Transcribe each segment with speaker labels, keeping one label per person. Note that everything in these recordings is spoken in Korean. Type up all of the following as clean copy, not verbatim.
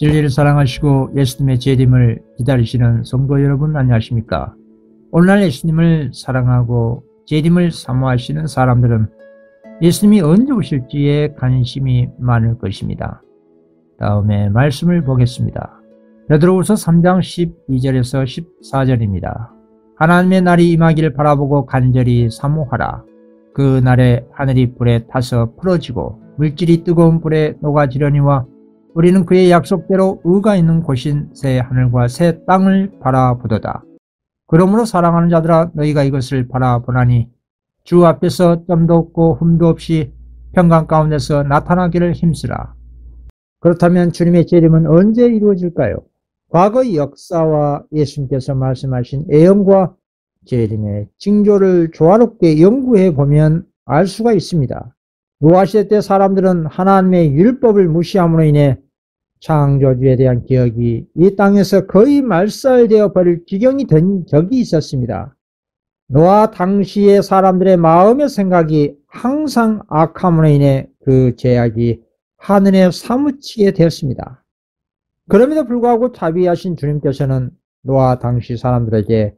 Speaker 1: 진리를 사랑하시고 예수님의 재림을 기다리시는 성도 여러분 안녕하십니까? 오늘날 예수님을 사랑하고 재림을 사모하시는 사람들은 예수님이 언제 오실지에 관심이 많을 것입니다. 다음에 말씀을 보겠습니다. 베드로후서 3장 12절에서 14절입니다. 하나님의 날이 임하기를 바라보고 간절히 사모하라. 그 날에 하늘이 불에 타서 풀어지고 물질이 뜨거운 불에 녹아지려니와 우리는 그의 약속대로 의가 있는 곳인 새 하늘과 새 땅을 바라보도다. 그러므로 사랑하는 자들아 너희가 이것을 바라보나니 주 앞에서 점도 없고 흠도 없이 평강 가운데서 나타나기를 힘쓰라. 그렇다면 주님의 재림은 언제 이루어질까요? 과거 역사와 예수님께서 말씀하신 애언과 재림의 징조를 조화롭게 연구해 보면 알 수가 있습니다. 노아시대 때 사람들은 하나님의 율법을 무시함으로 인해 창조주에 대한 기억이 이 땅에서 거의 말살되어 버릴 지경이 된 적이 있었습니다. 노아 당시의 사람들의 마음의 생각이 항상 악함으로 인해 그 죄악이 하늘에 사무치게 되었습니다. 그럼에도 불구하고 자비하신 주님께서는 노아 당시 사람들에게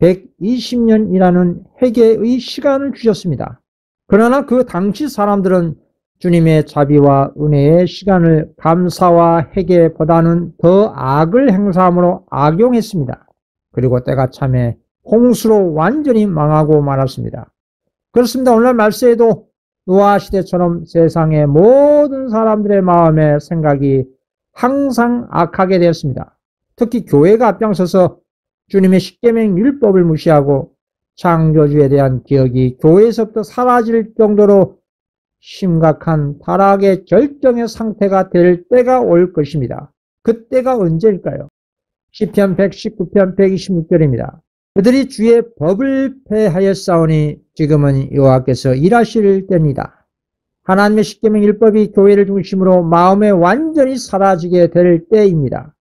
Speaker 1: 120년이라는 회개의 시간을 주셨습니다. 그러나 그 당시 사람들은 주님의 자비와 은혜의 시간을 감사와 회개보다는 더 악을 행사함으로 악용했습니다. 그리고 때가 참에 홍수로 완전히 망하고 말았습니다. 그렇습니다. 오늘 말세에도 노아 시대처럼 세상의 모든 사람들의 마음의 생각이 항상 악하게 되었습니다. 특히 교회가 앞장서서 주님의 십계명 율법을 무시하고 창조주에 대한 기억이 교회에서부터 사라질 정도로 심각한 타락의 절정의 상태가 될 때가 올 것입니다. 그때가 언제일까요? 시편 119편 126절입니다. 그들이 주의 법을 폐하였사오니 지금은 여호와께서 일하실 때입니다. 하나님의 십계명 율법이 교회를 중심으로 마음에 완전히 사라지게 될 때입니다.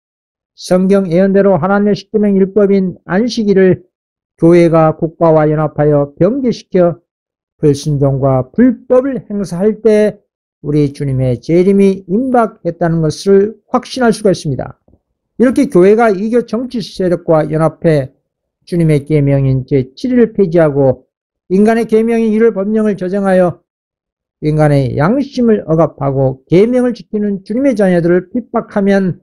Speaker 1: 성경 예언대로 하나님의 십계명 율법인 안식일을 교회가 국가와 연합하여 병제시켜 불순종과 불법을 행사할 때 우리 주님의 재림이 임박했다는 것을 확신할 수가 있습니다. 이렇게 교회가 이교 정치 세력과 연합해 주님의 계명인 제7일을 폐지하고 인간의 계명인 1월 법령을 조정하여 인간의 양심을 억압하고 계명을 지키는 주님의 자녀들을 핍박하면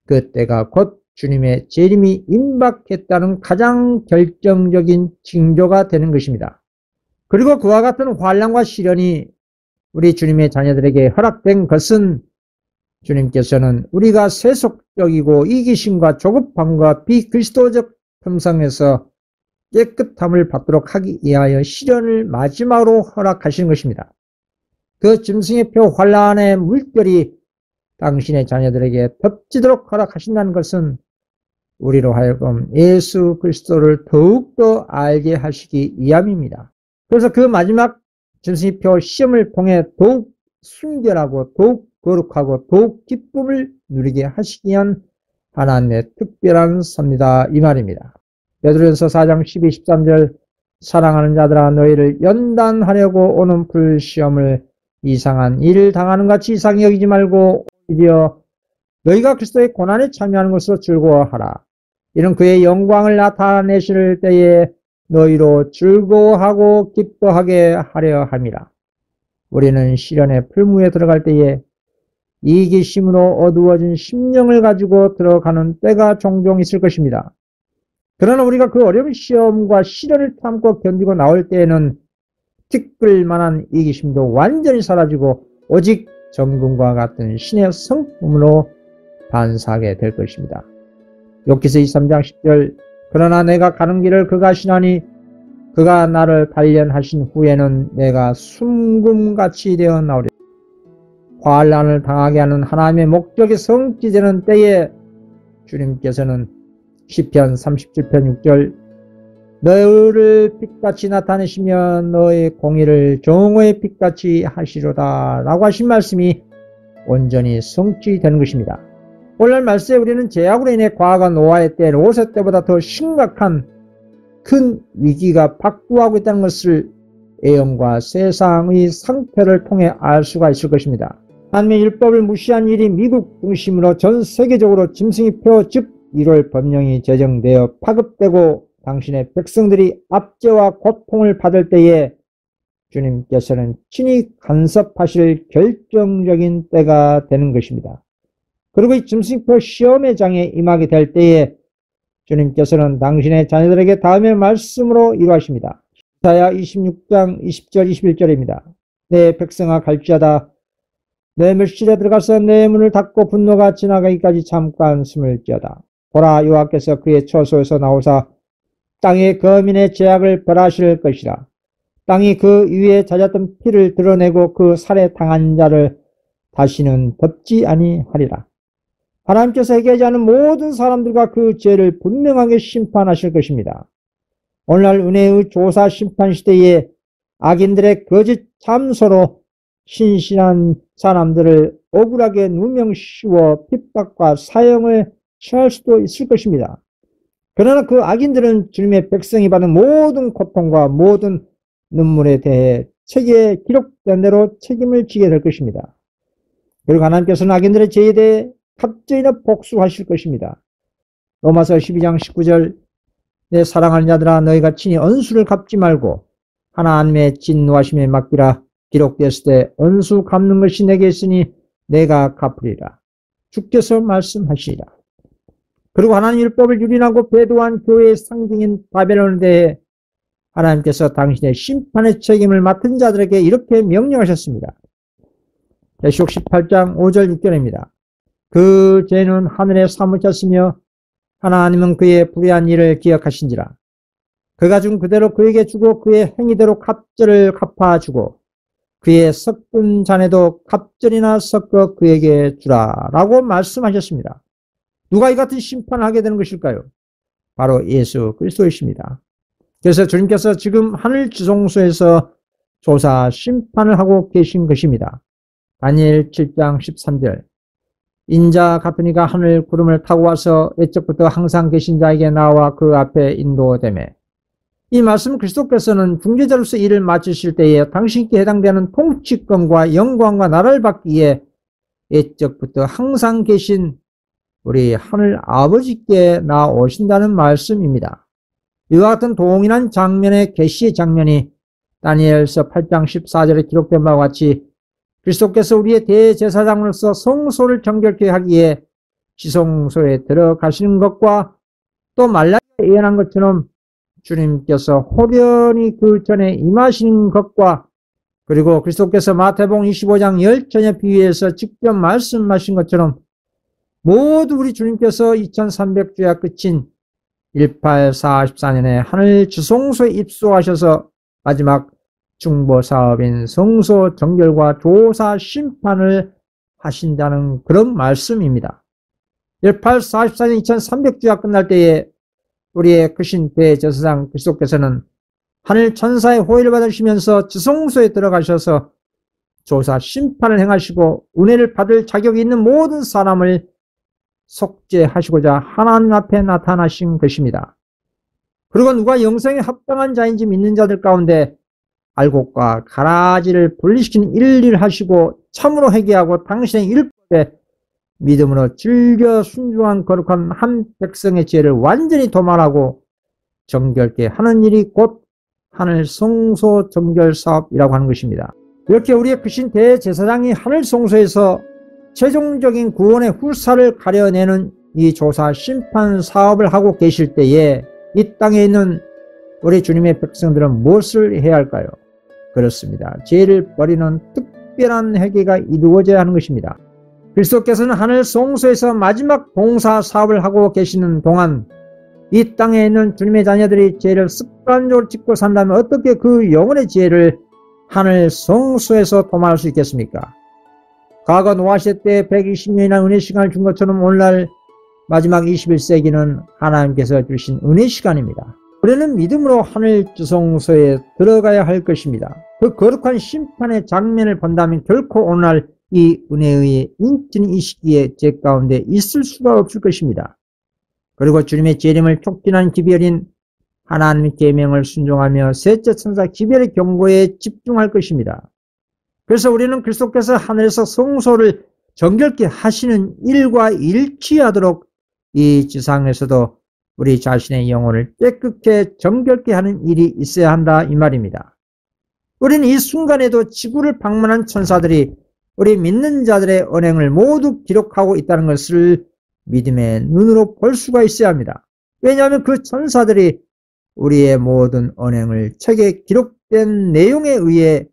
Speaker 1: 그때가 곧 주님의 재림이 임박했다는 가장 결정적인 징조가 되는 것입니다. 그리고 그와 같은 환난과 시련이 우리 주님의 자녀들에게 허락된 것은 주님께서는 우리가 세속적이고 이기심과 조급함과 비그리스도적 품성에서 깨끗함을 받도록 하기 위하여 시련을 마지막으로 허락하신 것입니다. 그 짐승의 표 환난의 물결이 당신의 자녀들에게 덮치도록 허락하신다는 것은 우리로 하여금 예수 그리스도를 더욱더 알게 하시기 위함입니다. 그래서 그 마지막 짐승의 표 시험을 통해 더욱 순결하고 더욱 거룩하고 더욱 기쁨을 누리게 하시기 위한 하나님의 특별한 섭니다. 이 말입니다. 베드로전서 4장 12, 13절 사랑하는 자들아 너희를 연단하려고 오는 불시험을 이상한 일을 당하는 같이 이상히 여기지 말고 오히려 너희가 그리스도의 고난에 참여하는 것으로 즐거워하라. 이는 그의 영광을 나타내실 때에 너희로 즐거워하고 기뻐하게 하려 함이라. 우리는 시련의 풀무에 들어갈 때에 이기심으로 어두워진 심령을 가지고 들어가는 때가 종종 있을 것입니다. 그러나 우리가 그 어려운 시험과 시련을 참고 견디고 나올 때에는 티끌 만한 이기심도 완전히 사라지고 오직 정금과 같은 신의 성품으로 반사하게 될 것입니다. 욥기서 23장 10절 그러나 내가 가는 길을 그가 아시나니 그가 나를 단련하신 후에는 내가 숨금같이 되어 나오리라. 환난을 당하게 하는 하나님의 목적이 성취되는 때에 주님께서는 시편 37편 6절 너를 빛같이 나타내시며 너의 공의를 정오의 빛같이 하시로다 라고 하신 말씀이 온전히 성취되는 것입니다. 오늘 말씀에 우리는 죄악으로 인해 과거 노아의 때 롯의 때보다 더 심각한 큰 위기가 박두하고 있다는 것을 애언과 세상의 상태를 통해 알 수가 있을 것입니다. 하나님의 율법을 무시한 일이 미국 중심으로 전 세계적으로 짐승이표 즉 1월 법령이 제정되어 파급되고 당신의 백성들이 압제와 고통을 받을 때에 주님께서는 친히 간섭하실 결정적인 때가 되는 것입니다. 그리고 이 짐승표 시험의 장에 임하게 될 때에 주님께서는 당신의 자녀들에게 다음의 말씀으로 이루하십니다. 이사야 26장 20절 21절입니다. 내 백성아 갈지어다 내 멸실에 들어가서 내 문을 닫고 분노가 지나가기까지 잠깐 숨을지어다. 보라 여호와께서 그의 처소에서 나오사 땅의 거민의 죄악을 벌하실 것이라. 땅이 그 위에 잦았던 피를 드러내고 그 살해 당한 자를 다시는 덮지 아니하리라. 하나님께서 회개하지 않은 모든 사람들과 그 죄를 분명하게 심판하실 것입니다. 오늘날 은혜의 조사 심판 시대에 악인들의 거짓 참소로 신실한 사람들을 억울하게 누명 씌워 핍박과 사형을 처할 수도 있을 것입니다. 그러나 그 악인들은 주님의 백성이 받은 모든 고통과 모든 눈물에 대해 책에 기록된 대로 책임을 지게 될 것입니다. 그리고 하나님께서는 악인들의 죄에 대해 갑절이나 복수하실 것입니다. 로마서 12장 19절 내 사랑하는 자들아 너희가 친히 언수를 갚지 말고 하나님의 진노하심에 맡기라. 기록됐을 때 언수 갚는 것이 내게 있으니 내가 갚으리라. 주께서 말씀하시리라. 그리고 하나님 율법을 유린하고 배도한 교회의 상징인 바벨론에 대해 하나님께서 당신의 심판의 책임을 맡은 자들에게 이렇게 명령하셨습니다. 계시록 18장 5절 6절입니다. 그 죄는 하늘에 사무쳤으며 하나님은 그의 불의한 일을 기억하신지라. 그가 준 그대로 그에게 주고 그의 행위대로 갑절을 갚아주고 그의 섞은 잔에도 갑절이나 섞어 그에게 주라 라고 말씀하셨습니다. 누가 이 같은 심판을 하게 되는 것일까요? 바로 예수 그리스도이십니다. 그래서 주님께서 지금 하늘 지성소에서 조사 심판을 하고 계신 것입니다. 다니엘 7장 13절 인자 같은 이가 하늘 구름을 타고 와서 옛적부터 항상 계신 자에게 나와 그 앞에 인도되매 이 말씀 그리스도께서는 중재자로서 일을 마치실 때에 당신께 해당되는 통치권과 영광과 나라를 받기에 옛적부터 항상 계신 우리 하늘 아버지께 나오신다는 말씀입니다. 이와 같은 동일한 장면의 계시의 장면이 다니엘서 8장 14절에 기록된 바와 같이 그리스도께서 우리의 대제사장으로서 성소를 정결케 하기에 지성소에 들어가시는 것과 또 말라기에 예언한 것처럼 주님께서 호련히 그 전에 임하시는 것과 그리고 그리스도께서 마태복음 25장 열전에 비유해서 직접 말씀하신 것처럼 모두 우리 주님께서 2300주야 끝인 1844년에 하늘 지성소에 입소하셔서 마지막 중보사업인 성소 정결과 조사 심판을 하신다는 그런 말씀입니다. 1844년 2300주야 끝날 때에 우리의 크신 대제사장 그리스도께서는 하늘 천사의 호의를 받으시면서 지성소에 들어가셔서 조사 심판을 행하시고 은혜를 받을 자격이 있는 모든 사람을 속죄하시고자 하나님 앞에 나타나신 것입니다. 그리고 누가 영생에 합당한 자인지 믿는 자들 가운데 알곡과 가라지를 분리시키는 일을 하시고 참으로 회개하고 당신의 율법에 믿음으로 즐겨 순종한 거룩한 한 백성의 죄를 완전히 도말하고 정결케 하는 일이 곧 하늘 성소 정결 사업이라고 하는 것입니다. 이렇게 우리의 크신 대제사장이 하늘 성소에서 최종적인 구원의 후사를 가려내는 이 조사 심판 사업을 하고 계실 때에 이 땅에 있는 우리 주님의 백성들은 무엇을 해야 할까요? 그렇습니다. 죄를 버리는 특별한 회개가 이루어져야 하는 것입니다. 그리스도께서는 하늘 성소에서 마지막 봉사 사업을 하고 계시는 동안 이 땅에 있는 주님의 자녀들이 죄를 습관적으로 짓고 산다면 어떻게 그 영혼의 죄를 하늘 성소에서 도말할 수 있겠습니까? 과거 노아시대 때 120년이나 은혜 시간을 준 것처럼 오늘날 마지막 21세기는 하나님께서 주신 은혜 시간입니다. 우리는 믿음으로 하늘 지성소에 들어가야 할 것입니다. 그 거룩한 심판의 장면을 본다면 결코 오늘날 이 은혜의 인치는 이 시기에 제 가운데 있을 수가 없을 것입니다. 그리고 주님의 재림을 촉진한 기별인 하나님의 계명을 순종하며 셋째 천사 기별의 경고에 집중할 것입니다. 그래서 우리는 그리스도께서 하늘에서 성소를 정결케 하시는 일과 일치하도록 이 지상에서도 우리 자신의 영혼을 깨끗게 정결케 하는 일이 있어야 한다 이 말입니다. 우리는 이 순간에도 지구를 방문한 천사들이 우리 믿는 자들의 언행을 모두 기록하고 있다는 것을 믿음의 눈으로 볼 수가 있어야 합니다. 왜냐하면 그 천사들이 우리의 모든 언행을 책에 기록된 내용에 의해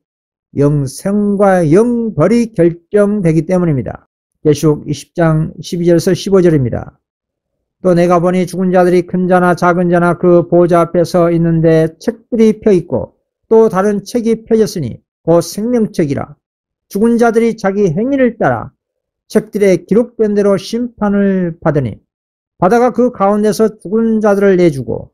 Speaker 1: 영생과 영벌이 결정되기 때문입니다. 계시록 20장 12절에서 15절입니다. 또 내가 보니 죽은 자들이 큰 자나 작은 자나 그 보좌 앞에 서 있는데 책들이 펴있고 또 다른 책이 펴졌으니 곧 생명책이라. 죽은 자들이 자기 행위를 따라 책들에 기록된 대로 심판을 받으니 바다가 그 가운데서 죽은 자들을 내주고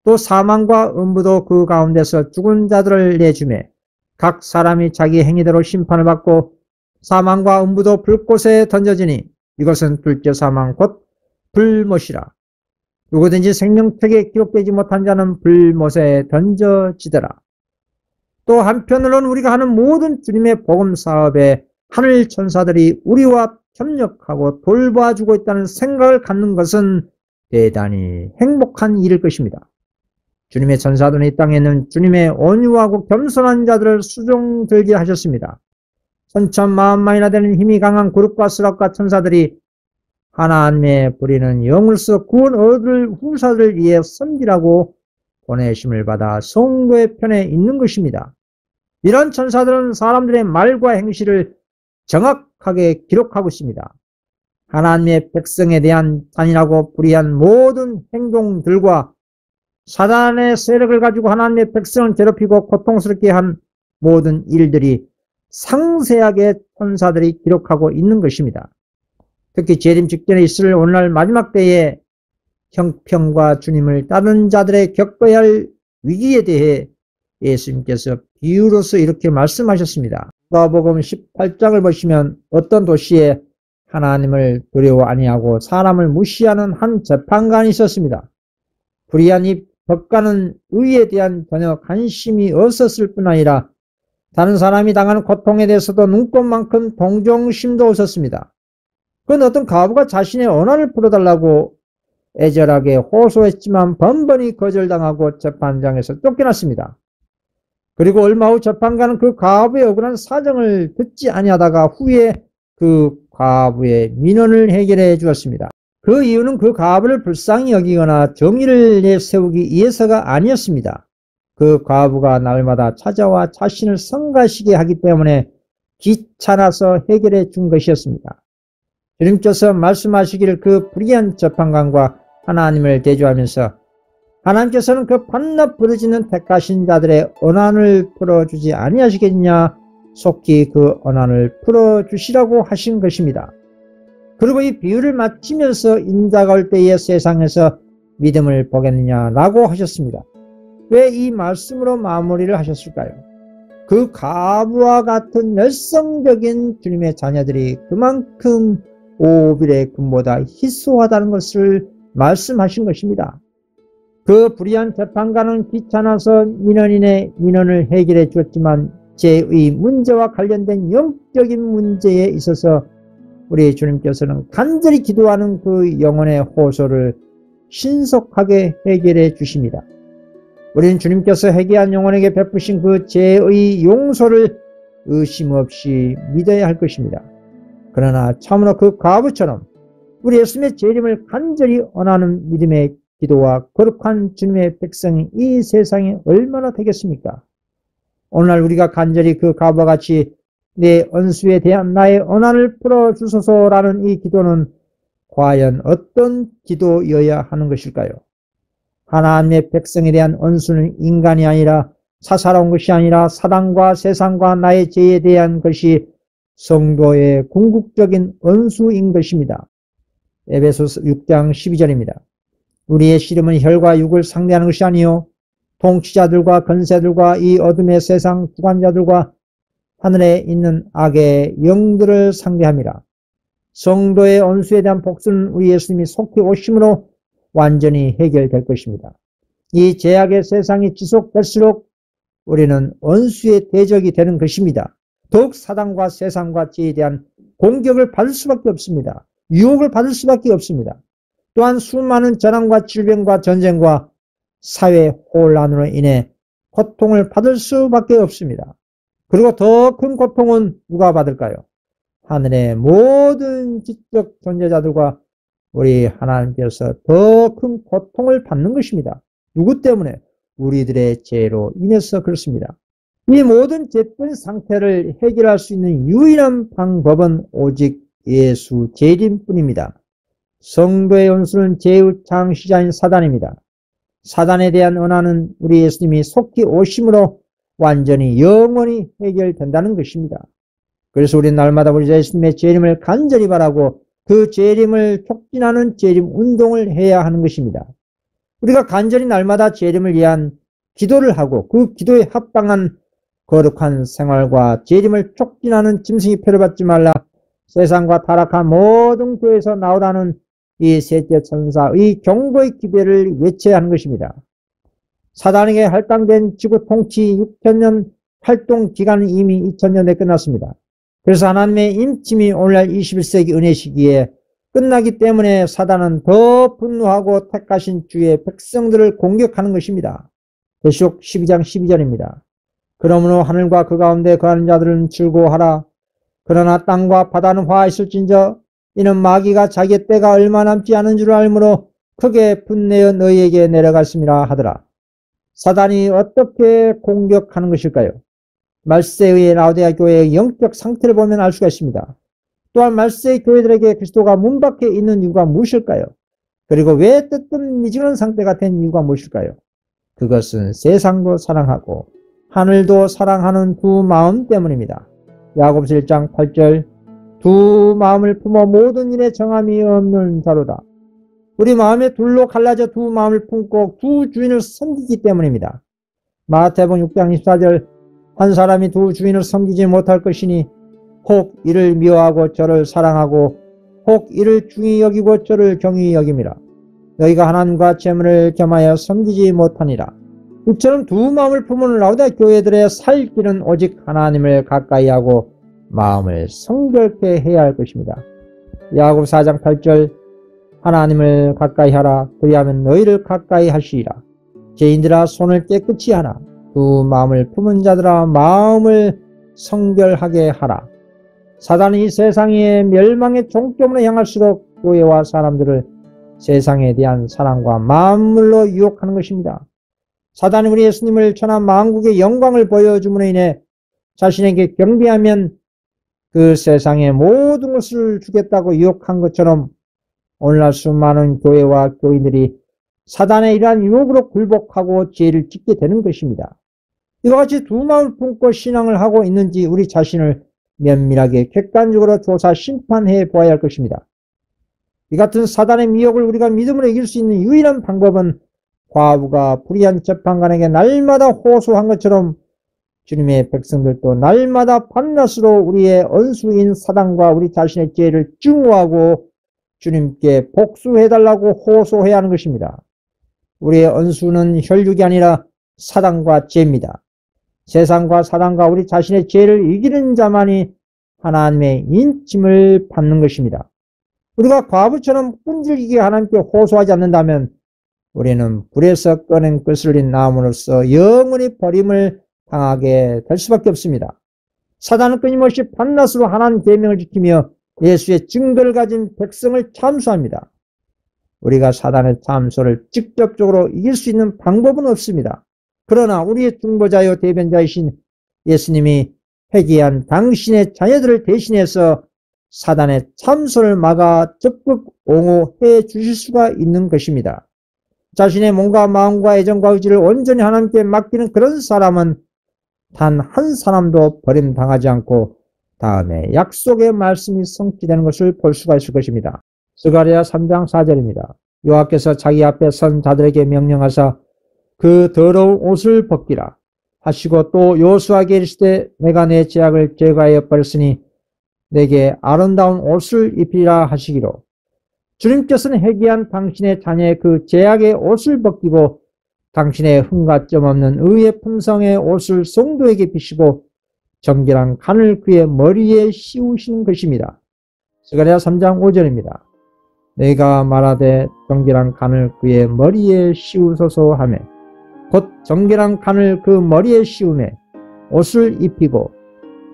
Speaker 1: 또 사망과 음부도 그 가운데서 죽은 자들을 내주매 각 사람이 자기 행위대로 심판을 받고 사망과 음부도 불꽃에 던져지니 이것은 둘째 사망 곧 불못이라. 누구든지 생명책에 기록되지 못한 자는 불못에 던져지더라. 또 한편으로는 우리가 하는 모든 주님의 복음 사업에 하늘 천사들이 우리와 협력하고 돌봐주고 있다는 생각을 갖는 것은 대단히 행복한 일일 것입니다. 주님의 천사들은 이 땅에 있는 주님의 온유하고 겸손한 자들을 수종들게 하셨습니다. 천천만만이나 되는 힘이 강한 그룹과 스락과 천사들이 하나님의 부리는 영으로서 구원 얻을 후사들을 위해 섬기라고 보내심을 받아 성도의 편에 있는 것입니다. 이런 천사들은 사람들의 말과 행실을 정확하게 기록하고 있습니다. 하나님의 백성에 대한 잔인하고 불의한 모든 행동들과 사단의 세력을 가지고 하나님의 백성을 괴롭히고 고통스럽게 한 모든 일들이 상세하게 천사들이 기록하고 있는 것입니다. 특히 재림 직전에 있을 오늘날 마지막 때에 형평과 주님을 따르는 자들의 겪어야 할 위기에 대해 예수님께서 비유로서 이렇게 말씀하셨습니다. 누가복음 18장을 보시면 어떤 도시에 하나님을 두려워 아니하고 사람을 무시하는 한 재판관이 있었습니다. 불의한 이 법관은 의에 대한 전혀 관심이 없었을 뿐 아니라 다른 사람이 당하는 고통에 대해서도 눈꽃만큼 동정심도 없었습니다. 그건 어떤 과부가 자신의 원한을 풀어달라고 애절하게 호소했지만 번번이 거절당하고 재판장에서 쫓겨났습니다. 그리고 얼마 후 재판관은 그 과부의 억울한 사정을 듣지 아니하다가 후에 그 과부의 민원을 해결해 주었습니다. 그 이유는 그 과부를 불쌍히 여기거나 정의를 내세우기 위해서가 아니었습니다. 그 과부가 날마다 찾아와 자신을 성가시게 하기 때문에 귀찮아서 해결해 준 것이었습니다. 주님께서 말씀하시기를 그 불의한 재판관과 하나님을 대조하면서 하나님께서는 그 반납 부르짖는 택하신 자들의 언안을 풀어주지 아니하시겠냐, 속히 그 언안을 풀어주시라고 하신 것입니다. 그리고 이 비유를 마치면서 인자가 올 때에 세상에서 믿음을 보겠느냐라고 하셨습니다. 왜 이 말씀으로 마무리를 하셨을까요? 그 과부와 같은 열성적인 주님의 자녀들이 그만큼 오빌의 금보다 희소하다는 것을 말씀하신 것입니다. 그 불의한 재판관은 귀찮아서 민원인의 민원을 해결해 주었지만 죄의 문제와 관련된 영적인 문제에 있어서 우리 주님께서는 간절히 기도하는 그 영혼의 호소를 신속하게 해결해 주십니다. 우리는 주님께서 회개한 영혼에게 베푸신 그 죄의 용서를 의심 없이 믿어야 할 것입니다. 그러나 참으로 그 과부처럼 우리 예수님의 재림을 간절히 원하는 믿음의 기도와 거룩한 주님의 백성이 이 세상에 얼마나 되겠습니까? 오늘날 우리가 간절히 그 과부와 같이 내 원수에 대한 나의 원한을 풀어주소서라는 이 기도는 과연 어떤 기도여야 하는 것일까요? 하나님의 백성에 대한 원수는 인간이 아니라 사사로운 것이 아니라 사단과 세상과 나의 죄에 대한 것이 성도의 궁극적인 원수인 것입니다. 에베소서 6장 12절입니다. 우리의 씨름은 혈과 육을 상대하는 것이 아니요 통치자들과 권세들과 이 어둠의 세상 주관자들과 하늘에 있는 악의 영들을 상대함이라. 성도의 원수에 대한 복수는 우리 예수님이 속히 오심으로 완전히 해결될 것입니다. 이 죄악의 세상이 지속될수록 우리는 원수의 대적이 되는 것입니다. 더욱 사단과 세상과 죄에 대한 공격을 받을 수밖에 없습니다. 유혹을 받을 수밖에 없습니다. 또한 수많은 재난과 질병과 전쟁과 사회 혼란으로 인해 고통을 받을 수밖에 없습니다. 그리고 더 큰 고통은 누가 받을까요? 하늘의 모든 지적 존재자들과 우리 하나님께서 더 큰 고통을 받는 것입니다. 누구 때문에? 우리들의 죄로 인해서 그렇습니다. 이 모든 죄된 상태를 해결할 수 있는 유일한 방법은 오직 예수 재림뿐입니다. 성도의 원수는 죄의 창시자인 사단입니다. 사단에 대한 원한은 우리 예수님이 속히 오심으로 완전히 영원히 해결된다는 것입니다. 그래서 우리는 날마다 우리 예수님의 재림을 간절히 바라고 그 재림을 촉진하는 재림 운동을 해야 하는 것입니다. 우리가 간절히 날마다 재림을 위한 기도를 하고 그 기도에 합당한 거룩한 생활과 재림을 촉진하는 짐승이 표를 말라 세상과 타락한 모든 교회에서 나오라는 이 셋째 천사의 경고의 기별을 외쳐야 하는 것입니다. 사단에게 할당된 지구 통치 6천년 활동 기간은 이미 2000년에 끝났습니다. 그래서 하나님의 임침이 오늘날 21세기 은혜 시기에 끝나기 때문에 사단은 더 분노하고 택하신 주의 백성들을 공격하는 것입니다. 계시록 12장 12절입니다. 그러므로 하늘과 그 가운데 거하는 자들은 즐거워하라. 그러나 땅과 바다는 화했을진저 이는 마귀가 자기의 때가 얼마 남지 않은 줄 알므로 크게 분내어 너희에게 내려갔음이라 하더라. 사단이 어떻게 공격하는 것일까요? 말세의 라오디게아 교회의 영적 상태를 보면 알 수가 있습니다. 또한 말세의 교회들에게 그리스도가 문 밖에 있는 이유가 무엇일까요? 그리고 왜 뜨뜻미지근한 상태가 된 이유가 무엇일까요? 그것은 세상도 사랑하고 하늘도 사랑하는 두 마음 때문입니다. 야고보서 1장 8절 두 마음을 품어 모든 일에 정함이 없는 자로다. 우리 마음에 둘로 갈라져 두 마음을 품고 두 주인을 섬기기 때문입니다. 마태복음 6장 24절 한 사람이 두 주인을 섬기지 못할 것이니 혹 이를 미워하고 저를 사랑하고 혹 이를 중히 여기고 저를 경히 여김이라. 너희가 하나님과 재물을 겸하여 섬기지 못하니라. 이처럼 두 마음을 품은 라오디게아 교회들의 살 길은 오직 하나님을 가까이 하고 마음을 성결케 해야 할 것입니다. 야고보서 4장 8절 하나님을 가까이 하라. 그리하면 너희를 가까이 하시리라. 죄인들아 손을 깨끗이 하라. 두 마음을 품은 자들아 마음을 성결하게 하라. 사단이 세상의 멸망의 종점으로 향할수록 교회와 사람들을 세상에 대한 사랑과 만물로 유혹하는 것입니다. 사단이 우리 예수님을 천하 만국의 영광을 보여줌으로 인해 자신에게 경배하면 그 세상의 모든 것을 주겠다고 유혹한 것처럼 오늘날 수많은 교회와 교인들이 사단의 이러한 유혹으로 굴복하고 죄를 짓게 되는 것입니다. 이와 같이 두 마음을 품고 신앙을 하고 있는지 우리 자신을 면밀하게 객관적으로 조사 심판해 보아야 할 것입니다. 이 같은 사단의 미혹을 우리가 믿음으로 이길 수 있는 유일한 방법은 과부가 불의한 재판관에게 날마다 호소한 것처럼 주님의 백성들도 날마다 밤낮으로 우리의 원수인 사단과 우리 자신의 죄를 증오하고 주님께 복수해달라고 호소해야 하는 것입니다. 우리의 원수는 혈육이 아니라 사단과 죄입니다. 세상과 사단과 우리 자신의 죄를 이기는 자만이 하나님의 인침을 받는 것입니다. 우리가 과부처럼 끈질기게 하나님께 호소하지 않는다면 우리는 불에서 꺼낸 거슬린 나무로서 영원히 버림을 당하게 될 수밖에 없습니다. 사단은 끊임없이 밤낮으로 하나님 계명을 지키며 예수의 증거를 가진 백성을 참수합니다. 우리가 사단의 참소를 직접적으로 이길 수 있는 방법은 없습니다. 그러나 우리의 중보자요 대변자이신 예수님이 회개한 당신의 자녀들을 대신해서 사단의 참소를 막아 적극 옹호해 주실 수가 있는 것입니다. 자신의 몸과 마음과 애정과 의지를 온전히 하나님께 맡기는 그런 사람은 단 한 사람도 버림당하지 않고 다음에 약속의 말씀이 성취되는 것을 볼 수가 있을 것입니다. 스가랴 3장 4절입니다. 여호와께서 자기 앞에 선 자들에게 명령하사 그 더러운 옷을 벗기라 하시고 또 여호수아에게 이르시되 내가 내 죄악을 제거하여 버렸으니 내게 아름다운 옷을 입히라 하시기로 주님께서는 회개한 당신의 자녀의 그 죄악의 옷을 벗기고 당신의 흠과 점 없는 의의 품성의 옷을 성도에게 비시고 정결한 간을 그의 머리에 씌우신 것입니다. 스가랴 3장 5절입니다. 너희가 말하되 정결한 간을 그의 머리에 씌우소서 하매 곧 정결한 간을 그 머리에 씌우매 옷을 입히고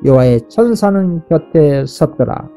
Speaker 1: 여호와의 천사는 곁에 섰더라.